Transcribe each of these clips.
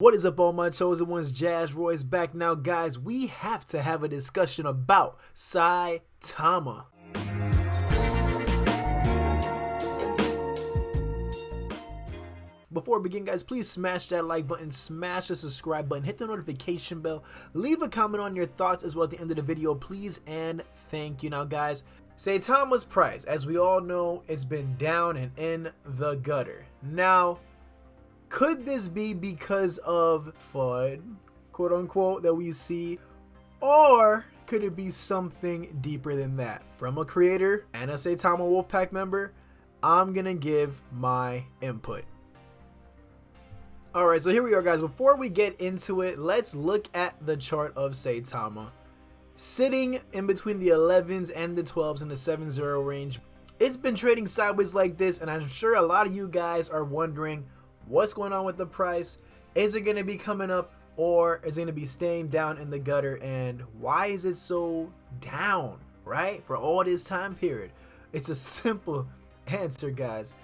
What is up, all my chosen ones? Jazz Roy's back now, guys. We have to have a discussion about Saitama. Before we begin, guys, please smash that like button, smash the subscribe button, hit the notification bell, leave a comment on your thoughts as well at the end of the video, please, and thank you. Now, guys, Saitama's price, as we all know, it's been down and in the gutter. Now, could this be because of FUD, quote unquote, that we see? Or could it be something deeper than that? From a creator and a Saitama Wolfpack member, I'm gonna give my input. Alright, so here we are, guys. Before we get into it, let's look at the chart of Saitama. Sitting in between the 11s and the 12s in the 7-0 range. It's been trading sideways like this, and I'm sure a lot of you guys are wondering, what's going on with the price? Is it going to be coming up, or is it going to be staying down in the gutter? And why is it so down, right? For all this time period. It's a simple answer, guys.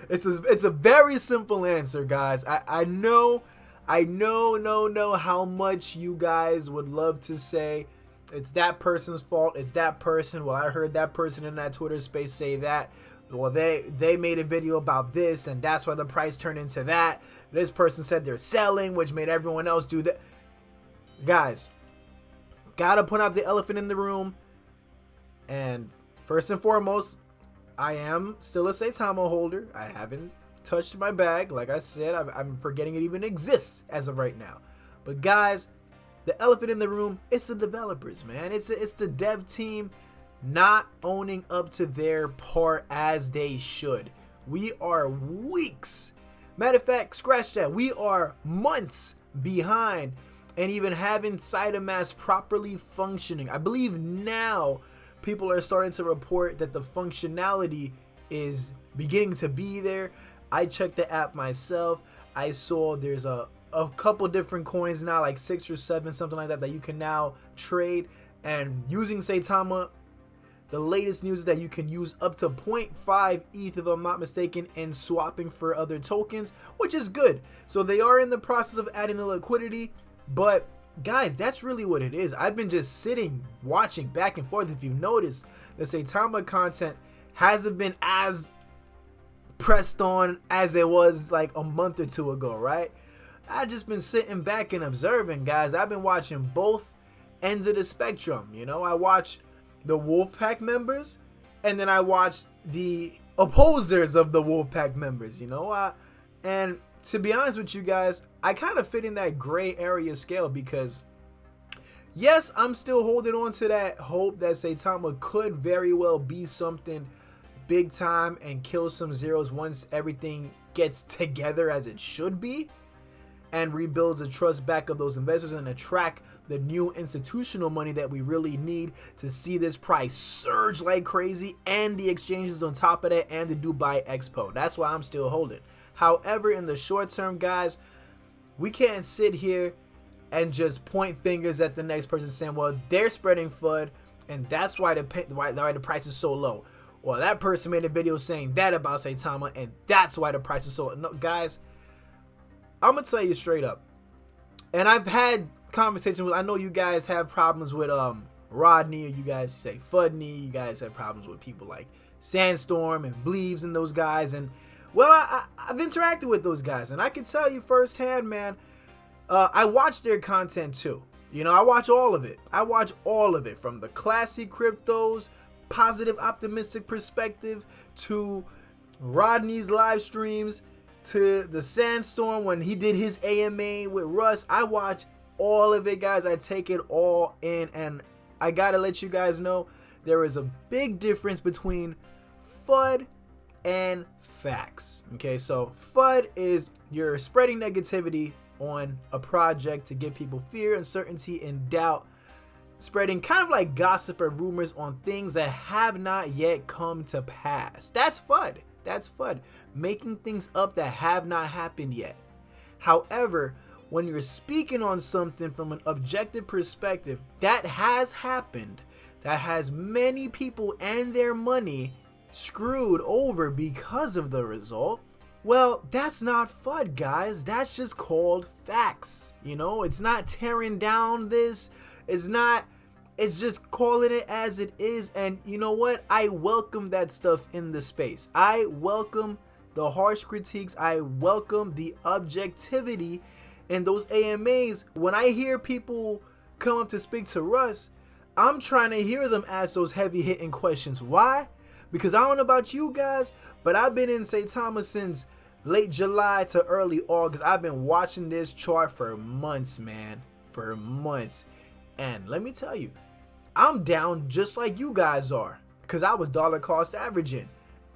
It's a very simple answer, guys. I know how much you guys would love to say it's that person's fault. It's that person. Well, I heard that person in that Twitter space say that. Well, they made a video about this, and that's why the price turned into that. This person said they're selling, which made everyone else do that. Guys, gotta put out the elephant in the room. And first and foremost, I am still a Saitama holder. I haven't touched my bag. Like I said, I'm forgetting it even exists as of right now. But guys, the elephant in the room, it's the developers, man. It's the dev team not owning up to their part as they should. We are weeks. Matter of fact, scratch that. We are months behind and even having Saitama properly functioning. I believe now people are starting to report that the functionality is beginning to be there. I checked the app myself. I saw there's a couple different coins now, like 6 or 7, something like that, that you can now trade. And using Saitama, the latest news is that you can use up to 0.5 ETH, if I'm not mistaken, in swapping for other tokens, which is good. So they are in the process of adding the liquidity, but guys, that's really what it is. I've been just sitting, watching back and forth. If you notice, the Saitama content hasn't been as pressed on as it was like a month or two ago, right? I've just been sitting back and observing, guys. I've been watching both ends of the spectrum. You know, I watch the Wolfpack members, and then I watch the opposers of the Wolfpack members, you know. And to be honest with you guys, I kind of fit in that gray area scale because, yes, I'm still holding on to that hope that Saitama could very well be something big time and kill some zeros once everything gets together as it should be and rebuilds the trust back of those investors and attract the new institutional money that we really need to see this price surge like crazy, and the exchanges on top of that, and the Dubai Expo. That's why I'm still holding. However, in the short term, guys, we can't sit here and just point fingers at the next person saying, well, they're spreading FUD, and that's why the price is so low. Well, that person made a video saying that about Saitama, and that's why the price is so low. No, guys, I'm going to tell you straight up. And I've had conversations with, I know you guys have problems with Rodney, or you guys say Fudney. You guys have problems with people like Sandstorm and Bleaves and those guys. And, well, I've interacted with those guys. And I can tell you firsthand, man, I watch their content too. You know, I watch all of it. I watch all of it, from the classy cryptos, positive, optimistic perspective, to Rodney's live streams, to the Sandstorm when he did his AMA with Russ. I watch all of it, guys. I take it all in, and I gotta let you guys know there is a big difference between FUD and facts. Okay, so FUD is you're spreading negativity on a project to give people fear, uncertainty, and doubt, spreading kind of like gossip or rumors on things that have not yet come to pass. That's FUD. That's FUD. Making things up that have not happened yet. However, when you're speaking on something from an objective perspective that has happened, that has many people and their money screwed over because of the result, Well, that's not FUD, guys. That's just called facts. You know, it's not tearing down this. It's not. It's just calling it as it is. And you know what? I welcome that stuff in the space. I welcome the harsh critiques. I welcome the objectivity in those AMAs. When I hear people come up to speak to Russ, I'm trying to hear them ask those heavy hitting questions. Why? Because I don't know about you guys, but I've been in Saitama since late July to early August. I've been watching this chart for months, man. For months. And let me tell you, I'm down just like you guys are. Because I was dollar cost averaging.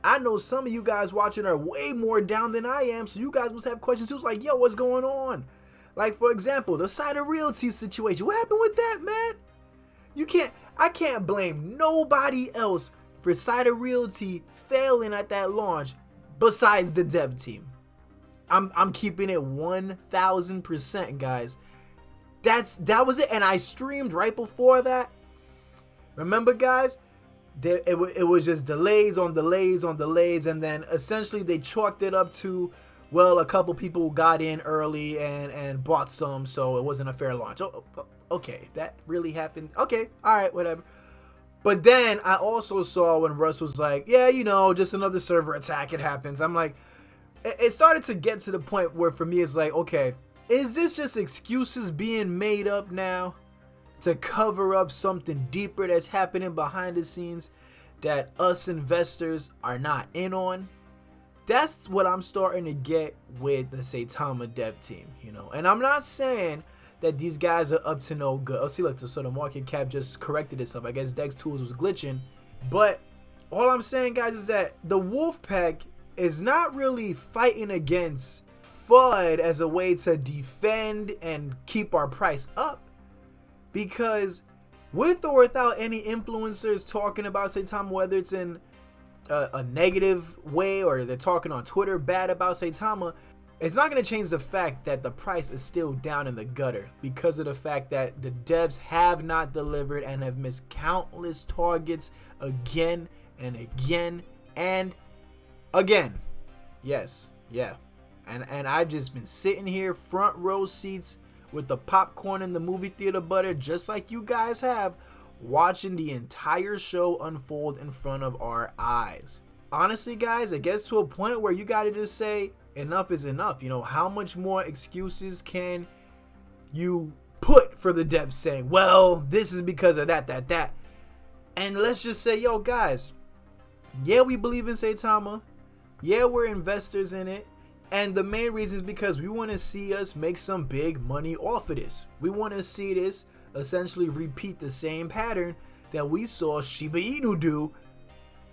I know some of you guys watching are way more down than I am. So you guys must have questions too. Like, yo, what's going on? Like, for example, the Side of Realty situation. What happened with that, man? I can't blame nobody else for Side of Realty failing at that launch besides the dev team. I'm keeping it 1000%, guys. That was it. And I streamed right before that. Remember, guys? It was just delays on delays on delays, and then essentially they chalked it up to, well, a couple people got in early and bought some, so it wasn't a fair launch. Okay, that really happened. Okay, all right, whatever. But then I also saw when Russ was like, yeah, you know, just another server attack, it happens. I'm like, it started to get to the point where for me it's like, okay, is this just excuses being made up now to cover up something deeper that's happening behind the scenes that us investors are not in on? That's what I'm starting to get with the Saitama dev team, you know. And I'm not saying that these guys are up to no good. Oh, see, look, so the market cap just corrected itself. I guess Dex Tools was glitching. But all I'm saying, guys, is that the Wolfpack is not really fighting against FUD as a way to defend and keep our price up. Because with or without any influencers talking about Saitama, whether it's in a negative way or they're talking on Twitter bad about Saitama, it's not going to change the fact that the price is still down in the gutter because of the fact that the devs have not delivered and have missed countless targets again and again and again. Yes, yeah. And I've just been sitting here front row seats with the popcorn in the movie theater butter, just like you guys have, watching the entire show unfold in front of our eyes. Honestly, guys, it gets to a point where you gotta just say, enough is enough. You know, how much more excuses can you put for the devs saying, well, this is because of that. And let's just say, yo, guys, yeah, we believe in Saitama. Yeah, we're investors in it. And the main reason is because we want to see us make some big money off of this. We want to see this essentially repeat the same pattern that we saw Shiba Inu do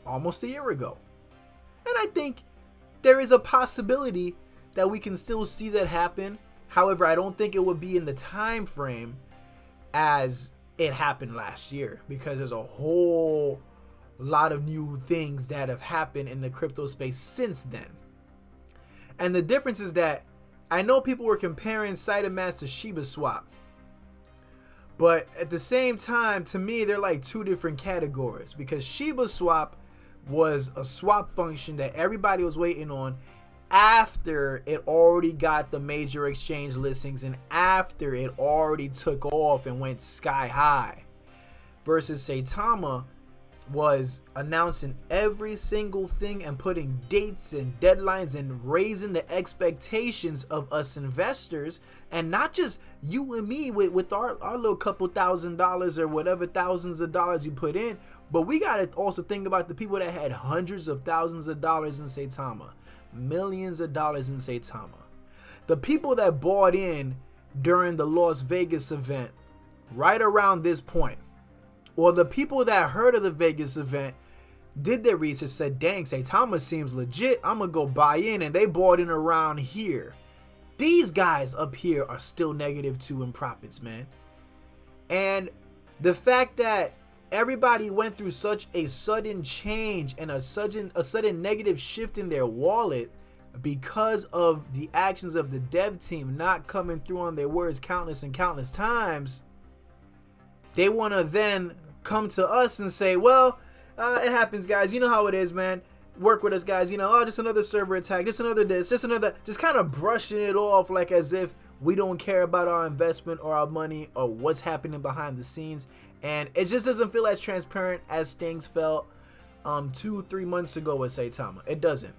almost a year ago. And I think there is a possibility that we can still see that happen. However, I don't think it would be in the time frame as it happened last year, because there's a whole lot of new things that have happened in the crypto space since then. And the difference is that I know people were comparing Saitama to Shiba Swap, but at the same time, to me, they're like two different categories, because Shiba Swap was a swap function that everybody was waiting on after it already got the major exchange listings and after it already took off and went sky high, versus Saitama was announcing every single thing and putting dates and deadlines and raising the expectations of us investors, and not just you and me with our little couple $1,000s or whatever thousands of dollars you put in, but we got to also think about the people that had hundreds of thousands of dollars in Saitama, millions of dollars in Saitama, the people that bought in during the Las Vegas event right around this point, or the people that heard of the Vegas event, did their research, said, dang, Saitama seems legit, I'm gonna go buy in, and they bought in around here. These guys up here are still -2 in profits, man. And the fact that everybody went through such a sudden change and a sudden negative shift in their wallet because of the actions of the dev team not coming through on their words countless and countless times, they want to then come to us and say, well, it happens, guys. You know how it is, man. work with us, guys. You know, oh, just another server attack, just another this, just another, just kind of brushing it off like as if we don't care about our investment or our money or what's happening behind the scenes. And it just doesn't feel as transparent as things felt 2-3 months ago with Saitama. It doesn't.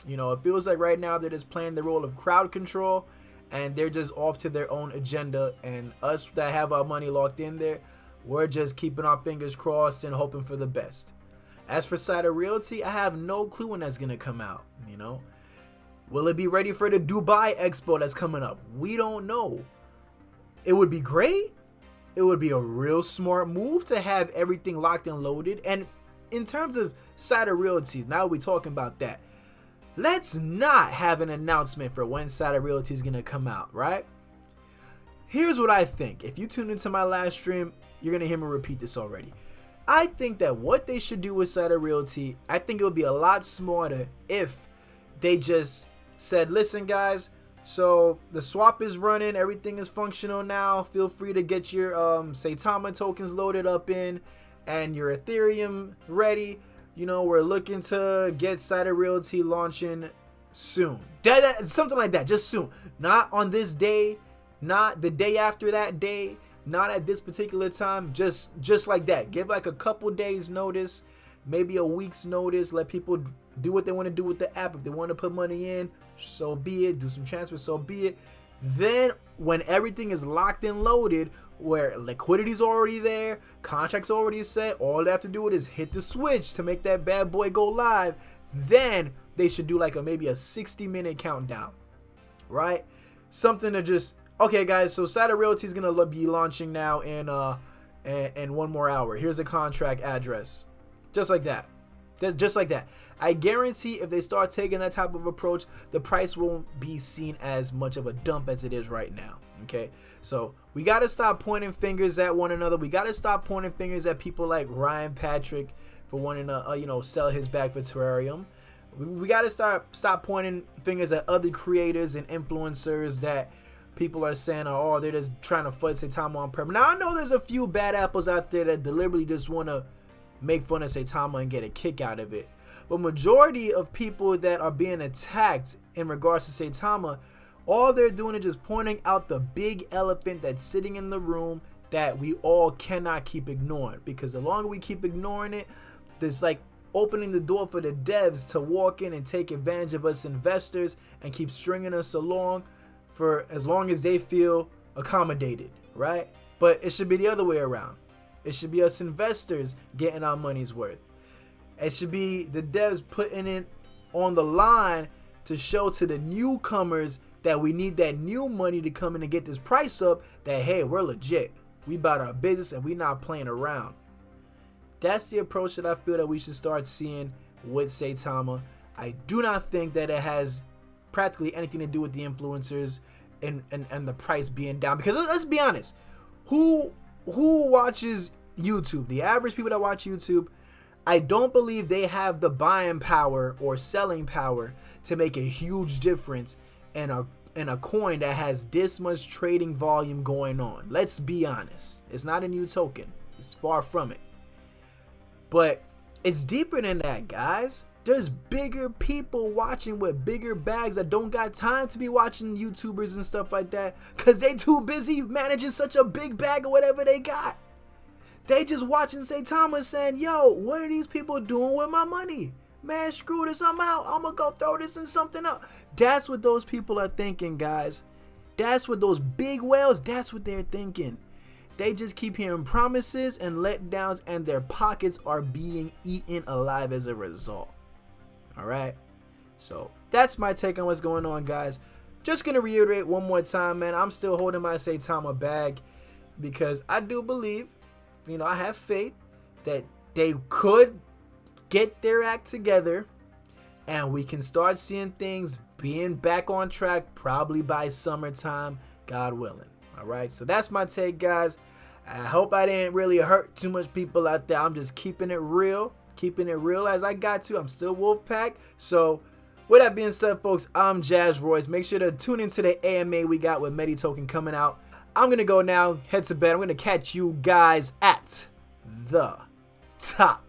You know, it feels like right now they're just playing the role of crowd control, and they're just off to their own agenda, and us that have our money locked in there, we're just keeping our fingers crossed and hoping for the best. As for Saitama Realty, I have no clue when that's gonna come out. You know, will it be ready for the Dubai Expo that's coming up? We don't know. It would be great. It would be a real smart move to have everything locked and loaded. And in terms of Saitama Realty, now we're talking about that. Let's not have an announcement for when Saitama Realty is gonna come out, right? Here's what I think. If you tuned into my last stream, you're gonna hear me repeat this already. I think that what they should do with Saitama Realty, I think it would be a lot smarter if they just said, listen guys, so the swap is running, everything is functional now. Feel free to get your Saitama tokens loaded up in and your Ethereum ready. You know, we're looking to get Saitama Realty launching soon. Something like that, just soon. Not on this day, not the day after that day, not at this particular time, just like that. Give like a couple days notice, maybe a week's notice. Let people do what they want to do with the app. If they want to put money in, so be it. Do some transfers, so be it. Then when everything is locked and loaded, where liquidity's already there, contracts already set, all they have to do is hit the switch to make that bad boy go live, then they should do like maybe a 60-minute countdown, right? Something to just, okay guys, so Saitama Realty is gonna be launching now in 1 more hour. Here's a contract address. Just like that. Just like that. I guarantee if they start taking that type of approach, the price won't be seen as much of a dump as it is right now. Okay, so we got to stop pointing fingers at one another. We got to stop pointing fingers at people like Ryan Patrick for wanting to sell his bag for terrarium. We got to stop pointing fingers at other creators and influencers that people are saying, oh, they're just trying to FUD Saitama on purpose. Now I know there's a few bad apples out there that deliberately just want to make fun of Saitama and get a kick out of it. But majority of people that are being attacked in regards to Saitama, all they're doing is just pointing out the big elephant that's sitting in the room that we all cannot keep ignoring. Because the longer we keep ignoring it, there's like opening the door for the devs to walk in and take advantage of us investors and keep stringing us along for as long as they feel accommodated, right? But it should be the other way around. It should be us investors getting our money's worth. It should be the devs putting it on the line to show to the newcomers that we need that new money to come in and get this price up, that hey, we're legit. We about our business and we not playing around. That's the approach that I feel that we should start seeing with Saitama. I do not think that it has practically anything to do with the influencers and the price being down. Because let's be honest, who watches YouTube? The average people that watch YouTube, I don't believe they have the buying power or selling power to make a huge difference in a coin that has this much trading volume going on. Let's be honest. It's not a new token. It's far from it. But it's deeper than that, guys. There's bigger people watching with bigger bags that don't got time to be watching YouTubers and stuff like that because they too busy managing such a big bag of whatever they got. They just watching Saitama saying, yo, what are these people doing with my money? Man, screw this, I'm out. I'm going to go throw this in something else. That's what those people are thinking, guys. That's what those big whales, that's what they're thinking. They just keep hearing promises and letdowns, and their pockets are being eaten alive as a result. All right, so that's my take on what's going on, guys. Just gonna reiterate one more time, man. I'm still holding my Saitama bag because I do believe, I have faith that they could get their act together and we can start seeing things being back on track probably by summertime, God willing. All right, so that's my take, guys. I hope I didn't really hurt too much people out there. I'm just keeping it real as I got to. I'm still Wolfpack. So with that being said, folks, I'm Jazz Royce. Make sure to tune into the AMA we got with Medi Token coming out. I'm gonna go now, head to bed. I'm gonna catch you guys at the top.